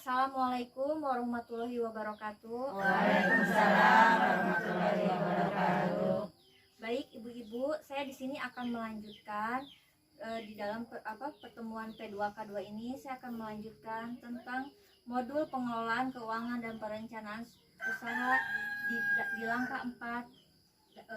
Assalamualaikum warahmatullahi wabarakatuh. Waalaikumsalam warahmatullahi wabarakatuh. Baik ibu-ibu, saya di sini akan melanjutkan di dalam pertemuan P2K2 ini saya akan melanjutkan tentang modul pengelolaan keuangan dan perencanaan usaha di langkah 4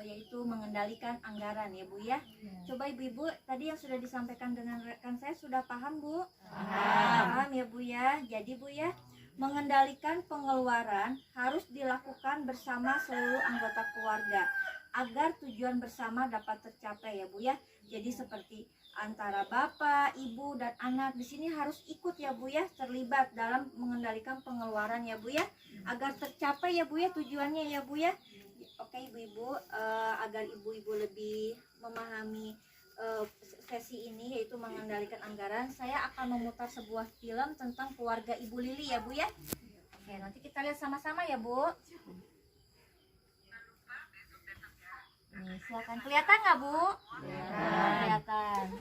yaitu mengendalikan anggaran ya Bu ya. Coba ibu-ibu tadi yang sudah disampaikan dengan rekan saya sudah paham Bu? Paham ya Bu ya. Jadi Bu ya, mengendalikan pengeluaran harus dilakukan bersama seluruh anggota keluarga agar tujuan bersama dapat tercapai ya Bu ya. Jadi seperti antara bapak, ibu dan anak di sini harus ikut ya Bu ya, terlibat dalam mengendalikan pengeluaran ya Bu ya, agar tercapai ya Bu ya tujuannya ya Bu ya. Oke ibu-ibu, agar ibu-ibu lebih memahami sesi ini yaitu mengendalikan anggaran, saya akan memutar sebuah film tentang keluarga Ibu Lili ya Bu ya. Oke, nanti kita lihat sama-sama ya Bu. Nih, silakan. Kelihatan nggak Bu? Kelihatan.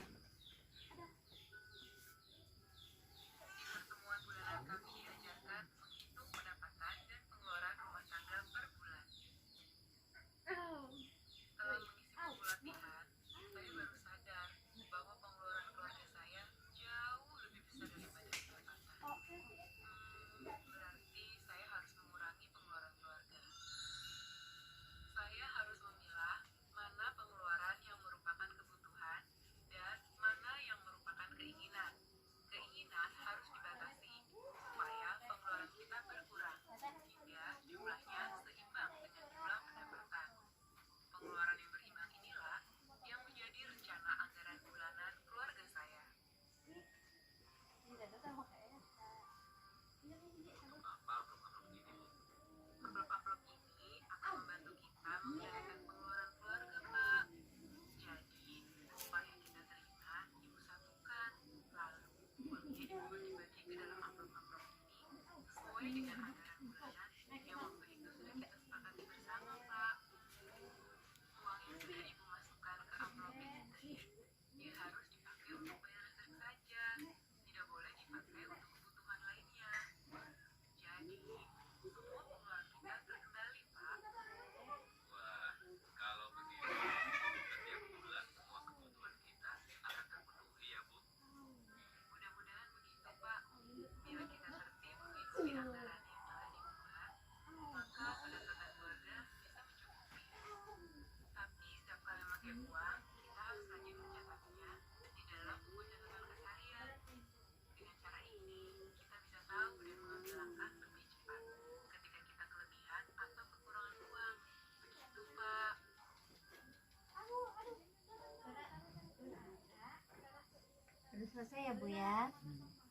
Sudah selesai ya Bu ya?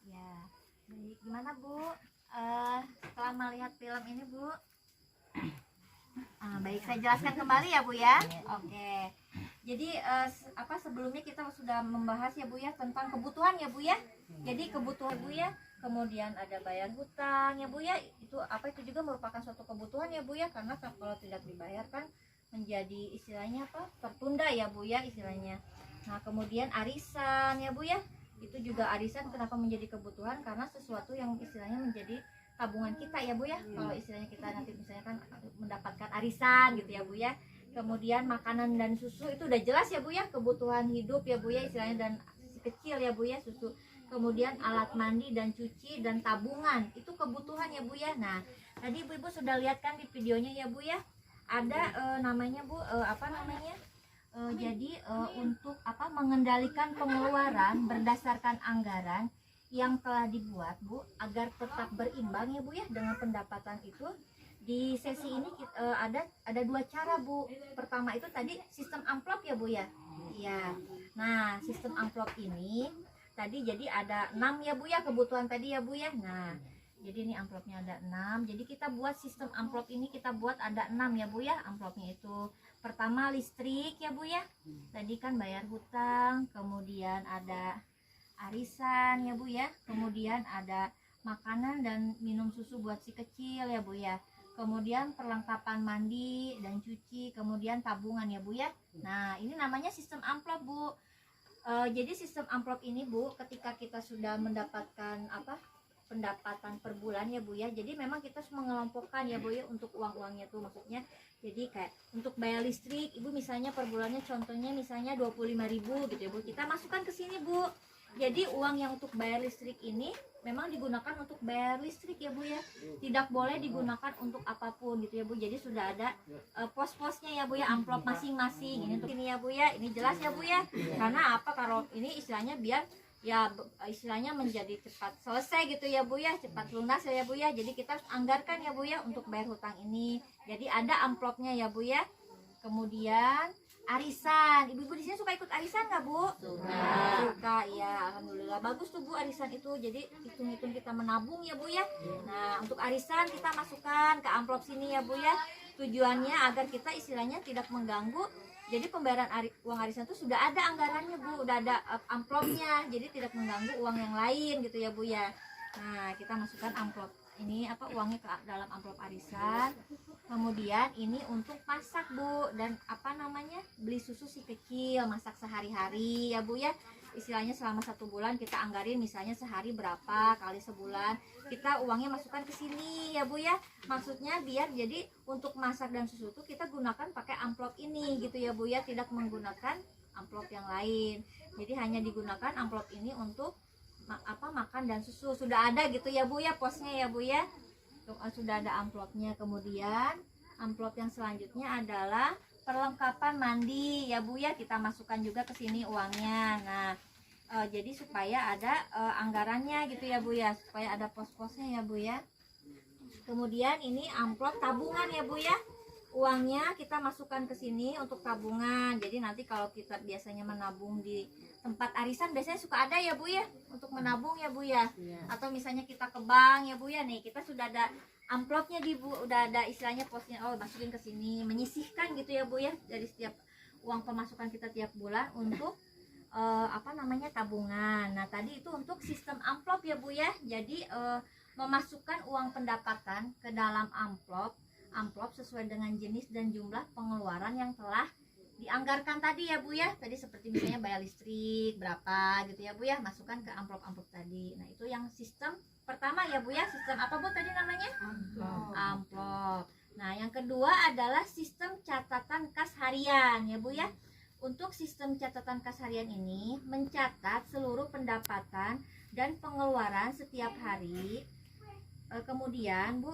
Ya, baik. Gimana Bu? Setelah melihat film ini Bu? Baik, saya jelaskan kembali ya Bu ya. Oke. Jadi sebelumnya kita sudah membahas ya Bu ya tentang kebutuhan ya Bu ya. Jadi kebutuhan Bu ya. Kemudian ada bayar hutang ya Bu ya. Itu juga merupakan suatu kebutuhan ya Bu ya, karena kalau tidak dibayarkan menjadi istilahnya tertunda ya Bu ya istilahnya. Nah, kemudian arisan ya Bu ya. Itu juga arisan kenapa menjadi kebutuhan, karena sesuatu yang istilahnya menjadi tabungan kita ya Bu ya. Kalau istilahnya kita nanti misalnya kan mendapatkan arisan gitu ya Bu ya. Kemudian makanan dan susu itu udah jelas ya Bu ya, kebutuhan hidup ya Bu ya istilahnya, dan si kecil ya Bu ya susu. Kemudian alat mandi dan cuci dan tabungan itu kebutuhan ya Bu ya. Nah, tadi ibu-ibu sudah lihat kan di videonya ya Bu ya. Ada namanya Bu untuk mengendalikan pengeluaran berdasarkan anggaran yang telah dibuat Bu agar tetap berimbang ya Bu ya dengan pendapatan itu. Di sesi ini ada dua cara Bu. Pertama itu tadi sistem amplop ya Bu ya. Ya. Nah, sistem amplop ini tadi jadi ada 6 ya Bu ya kebutuhan tadi ya Bu ya. Nah, jadi ini amplopnya ada 6. Jadi kita buat sistem amplop ini kita buat ada 6 ya Bu ya amplopnya itu. Pertama listrik ya Bu ya. Tadi kan bayar hutang, kemudian ada arisan ya Bu ya. Kemudian ada makanan dan minum susu buat si kecil ya Bu ya. Kemudian perlengkapan mandi dan cuci, kemudian tabungan ya Bu ya. Nah, ini namanya sistem amplop Bu. Jadi sistem amplop ini Bu, ketika kita sudah mendapatkan pendapatan per bulan ya Bu ya. Jadi memang kita harus mengelompokkan ya Bu ya untuk uang-uangnya tuh, maksudnya jadi kayak untuk bayar listrik Ibu misalnya per bulannya contohnya misalnya 25.000 gitu ya Bu, kita masukkan ke sini Bu. Jadi uang yang untuk bayar listrik ini memang digunakan untuk bayar listrik ya Bu ya, tidak boleh digunakan untuk apapun gitu ya Bu. Jadi sudah ada pos-posnya ya Bu ya, amplop masing-masing. Ini untuk ini ya Bu ya, ini jelas ya Bu ya. Karena apa, kalau ini istilahnya biar ya istilahnya menjadi cepat selesai gitu ya Bu ya, cepat lunas ya Bu ya. Jadi kita harus anggarkan ya Bu ya untuk bayar hutang ini. Jadi ada amplopnya ya Bu ya. Kemudian arisan, ibu-ibu di sini suka ikut arisan nggak Bu? Suka ya, alhamdulillah bagus tuh Bu arisan itu. Jadi hitung-hitung kita menabung ya Bu ya. Nah untuk arisan kita masukkan ke amplop sini ya Bu ya. Tujuannya agar kita istilahnya tidak mengganggu. Jadi pembayaran uang arisan itu sudah ada anggarannya Bu, udah ada amplopnya. Jadi tidak mengganggu uang yang lain gitu ya Bu ya. Nah kita masukkan amplop ini uangnya ke dalam amplop arisan. Kemudian ini untuk masak Bu, dan beli susu si kecil, masak sehari-hari ya Bu ya. Istilahnya selama 1 bulan kita anggarin misalnya sehari berapa kali sebulan, kita uangnya masukkan ke sini ya Bu ya. Maksudnya biar jadi untuk masak dan susu itu kita gunakan pakai amplop ini gitu ya Bu ya, tidak menggunakan amplop yang lain. Jadi hanya digunakan amplop ini untuk makan dan susu. Sudah ada gitu ya Bu ya posnya ya Bu ya. Sudah ada amplopnya. Kemudian amplop yang selanjutnya adalah perlengkapan mandi ya Bu ya, kita masukkan juga ke sini uangnya. Nah jadi supaya ada anggarannya gitu ya Bu ya, supaya ada pos-posnya ya Bu ya. Kemudian ini amplop tabungan ya Bu ya, uangnya kita masukkan ke sini untuk tabungan. Jadi nanti kalau kita biasanya menabung di tempat arisan biasanya suka ada ya Bu ya untuk menabung ya Bu ya. Atau misalnya kita ke bank ya Bu ya, nih kita sudah ada amplopnya di Bu, udah ada istilahnya posnya, masukin ke sini, menyisihkan gitu ya Bu ya dari setiap uang pemasukan kita tiap bulan untuk tabungan. Nah tadi itu untuk sistem amplop ya Bu ya. Jadi memasukkan uang pendapatan ke dalam amplop sesuai dengan jenis dan jumlah pengeluaran yang telah dianggarkan tadi ya Bu ya. Tadi seperti misalnya bayar listrik berapa gitu ya Bu ya, masukkan ke amplop-amplop tadi. Nah itu yang sistem pertama ya Bu ya. Sistem apa Bu tadi namanya? Amplop. Nah yang kedua adalah sistem catatan kas harian ya Bu ya. Untuk sistem catatan kas harian ini mencatat seluruh pendapatan dan pengeluaran setiap hari. Kemudian Bu,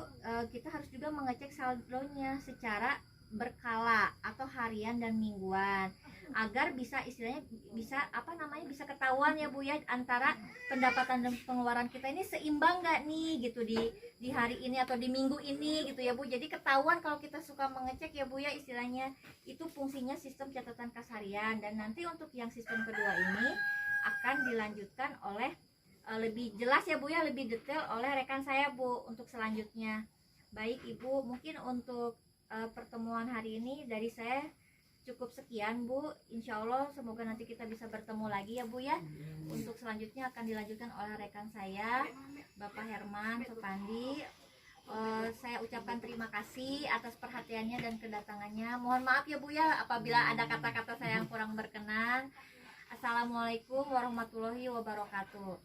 kita harus juga mengecek saldonya secara berkala atau harian dan mingguan, agar bisa istilahnya bisa ketahuan ya Bu ya, antara pendapatan dan pengeluaran kita ini seimbang nggak nih gitu di hari ini atau di minggu ini gitu ya Bu. Jadi ketahuan kalau kita suka mengecek ya Bu ya, istilahnya itu fungsinya sistem catatan kas harian. Dan nanti untuk yang sistem kedua ini akan dilanjutkan oleh lebih jelas ya Bu ya, lebih detail oleh rekan saya Bu untuk selanjutnya. Baik Ibu, mungkin untuk pertemuan hari ini dari saya cukup sekian Bu. Insya Allah semoga nanti kita bisa bertemu lagi ya Bu ya. Untuk selanjutnya akan dilanjutkan oleh rekan saya Bapak Herman Supandi. Saya ucapkan terima kasih atas perhatiannya dan kedatangannya. Mohon maaf ya Bu ya apabila ada kata-kata saya yang kurang berkenan. Assalamualaikum warahmatullahi wabarakatuh.